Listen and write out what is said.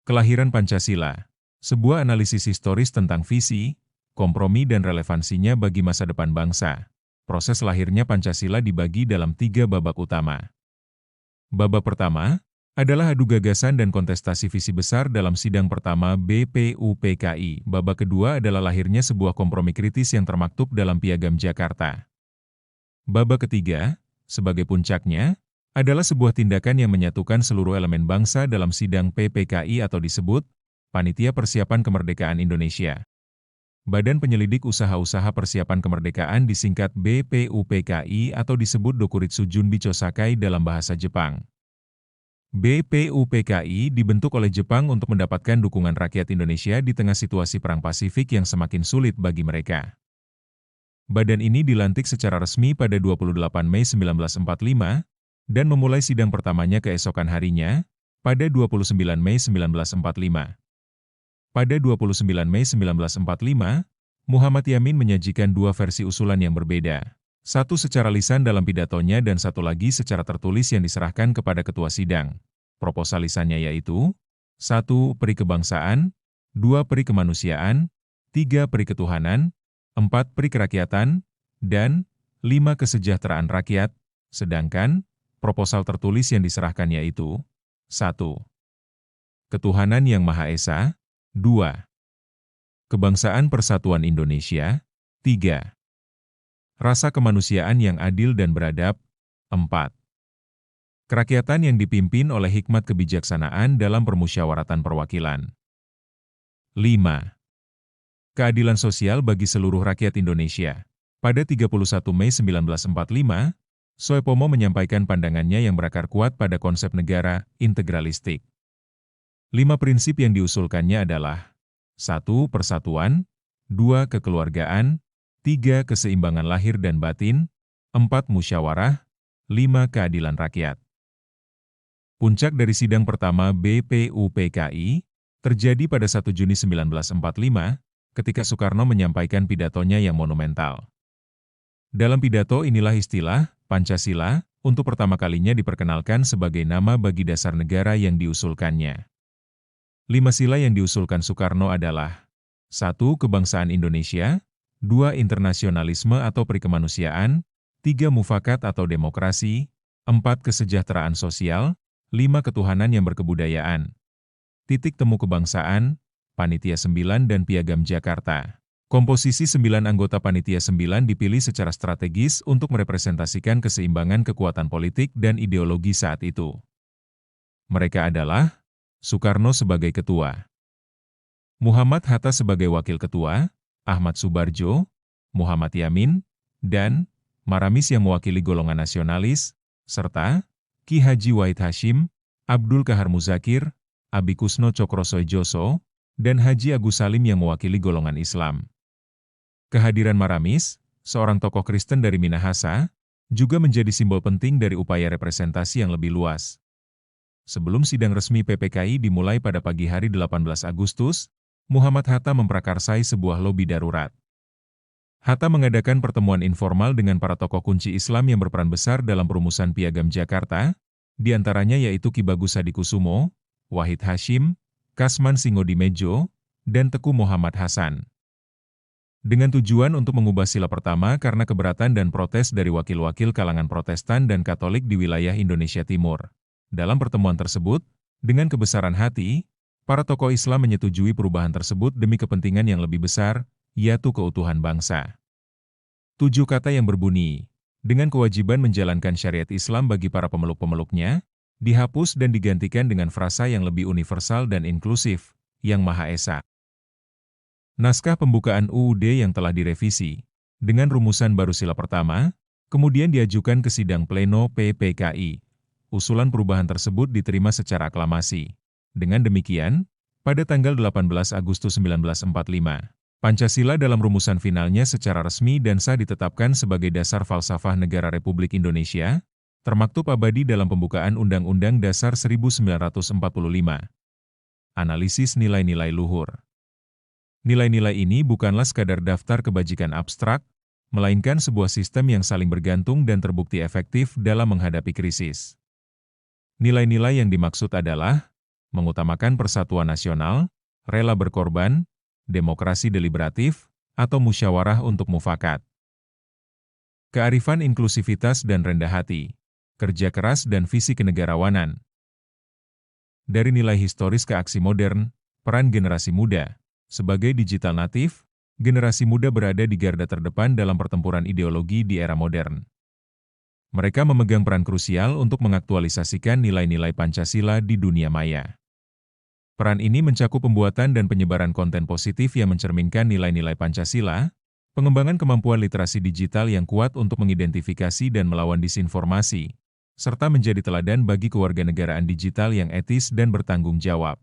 Kelahiran Pancasila, sebuah analisis historis tentang visi, kompromi dan relevansinya bagi masa depan bangsa. Proses lahirnya Pancasila dibagi dalam 3 babak utama. Babak pertama adalah adu gagasan dan kontestasi visi besar dalam sidang pertama BPUPKI. Babak kedua adalah lahirnya sebuah kompromi kritis yang termaktub dalam Piagam Jakarta. Babak ketiga, sebagai puncaknya, adalah sebuah tindakan yang menyatukan seluruh elemen bangsa dalam sidang PPKI atau disebut Panitia Persiapan Kemerdekaan Indonesia. Badan Penyelidik Usaha-Usaha Persiapan Kemerdekaan disingkat BPUPKI atau disebut Dokuritsu Junbi Chosakai dalam bahasa Jepang. BPUPKI dibentuk oleh Jepang untuk mendapatkan dukungan rakyat Indonesia di tengah situasi Perang Pasifik yang semakin sulit bagi mereka. Badan ini dilantik secara resmi pada 28 Mei 1945 dan memulai sidang pertamanya keesokan harinya, pada 29 Mei 1945. Pada 29 Mei 1945, Muhammad Yamin menyajikan 2 versi usulan yang berbeda. Satu secara lisan dalam pidatonya dan satu lagi secara tertulis yang diserahkan kepada ketua sidang. Proposal lisannya yaitu 1. Peri kebangsaan, 2. Peri kemanusiaan, 3. Peri ketuhanan, 4. Peri kerakyatan, dan 5. Kesejahteraan rakyat, sedangkan proposal tertulis yang diserahkan yaitu 1. Ketuhanan yang Maha Esa, 2. Kebangsaan Persatuan Indonesia, 3. Rasa kemanusiaan yang adil dan beradab, 4. Kerakyatan yang dipimpin oleh hikmat kebijaksanaan dalam permusyawaratan perwakilan. 5. Keadilan sosial bagi seluruh rakyat Indonesia. Pada 31 Mei 1945, Soepomo menyampaikan pandangannya yang berakar kuat pada konsep negara integralistik. 5 prinsip yang diusulkannya adalah 1. Persatuan, 2. Kekeluargaan, 3. Keseimbangan lahir dan batin, 4. Musyawarah, 5. Keadilan rakyat. Puncak dari sidang pertama BPUPKI terjadi pada 1 Juni 1945 ketika Soekarno menyampaikan pidatonya yang monumental. Dalam pidato inilah istilah Pancasila untuk pertama kalinya diperkenalkan sebagai nama bagi dasar negara yang diusulkannya. 5 sila yang diusulkan Soekarno adalah 1. Kebangsaan Indonesia, 2. Internasionalisme atau perikemanusiaan, 3. Mufakat atau demokrasi, 4. Kesejahteraan sosial, 5. Ketuhanan yang berkebudayaan. Titik temu kebangsaan, Panitia 9 dan Piagam Jakarta. Komposisi 9 anggota Panitia 9 dipilih secara strategis untuk merepresentasikan keseimbangan kekuatan politik dan ideologi saat itu. Mereka adalah Soekarno sebagai ketua, Muhammad Hatta sebagai wakil ketua, Ahmad Subarjo, Muhammad Yamin, dan Maramis yang mewakili golongan nasionalis, serta Ki Haji Wahid Hashim, Abdul Kahar Muzakir, Abi Kusno Cokrosoejoso, dan Haji Agus Salim yang mewakili golongan Islam. Kehadiran Maramis, seorang tokoh Kristen dari Minahasa, juga menjadi simbol penting dari upaya representasi yang lebih luas. Sebelum sidang resmi PPKI dimulai pada pagi hari 18 Agustus, Muhammad Hatta memprakarsai sebuah lobi darurat. Hatta mengadakan pertemuan informal dengan para tokoh kunci Islam yang berperan besar dalam perumusan Piagam Jakarta, di antaranya yaitu Ki Bagus Hadikusumo, Wahid Hashim, Kasman Singodimedjo, dan Teku Muhammad Hasan. Dengan tujuan untuk mengubah sila pertama karena keberatan dan protes dari wakil-wakil kalangan Protestan dan Katolik di wilayah Indonesia Timur. Dalam pertemuan tersebut, dengan kebesaran hati, para tokoh Islam menyetujui perubahan tersebut demi kepentingan yang lebih besar, yaitu keutuhan bangsa. 7 kata yang berbunyi, dengan kewajiban menjalankan syariat Islam bagi para pemeluk-pemeluknya, dihapus dan digantikan dengan frasa yang lebih universal dan inklusif, yang Maha Esa. Naskah pembukaan UUD yang telah direvisi, dengan rumusan baru sila pertama, kemudian diajukan ke sidang pleno PPKI. Usulan perubahan tersebut diterima secara aklamasi. Dengan demikian, pada tanggal 18 Agustus 1945, Pancasila dalam rumusan finalnya secara resmi dan sah ditetapkan sebagai dasar falsafah negara Republik Indonesia, termaktub abadi dalam pembukaan Undang-Undang Dasar 1945. Analisis nilai-nilai luhur. Nilai-nilai ini bukanlah sekadar daftar kebajikan abstrak, melainkan sebuah sistem yang saling bergantung dan terbukti efektif dalam menghadapi krisis. Nilai-nilai yang dimaksud adalah mengutamakan persatuan nasional, rela berkorban, demokrasi deliberatif, atau musyawarah untuk mufakat. Kearifan inklusivitas dan rendah hati, kerja keras dan visi kenegarawanan. Dari nilai historis ke aksi modern, peran generasi muda. Sebagai digital natif, generasi muda berada di garda terdepan dalam pertempuran ideologi di era modern. Mereka memegang peran krusial untuk mengaktualisasikan nilai-nilai Pancasila di dunia maya. Peran ini mencakup pembuatan dan penyebaran konten positif yang mencerminkan nilai-nilai Pancasila, pengembangan kemampuan literasi digital yang kuat untuk mengidentifikasi dan melawan disinformasi, serta menjadi teladan bagi kewarganegaraan digital yang etis dan bertanggung jawab.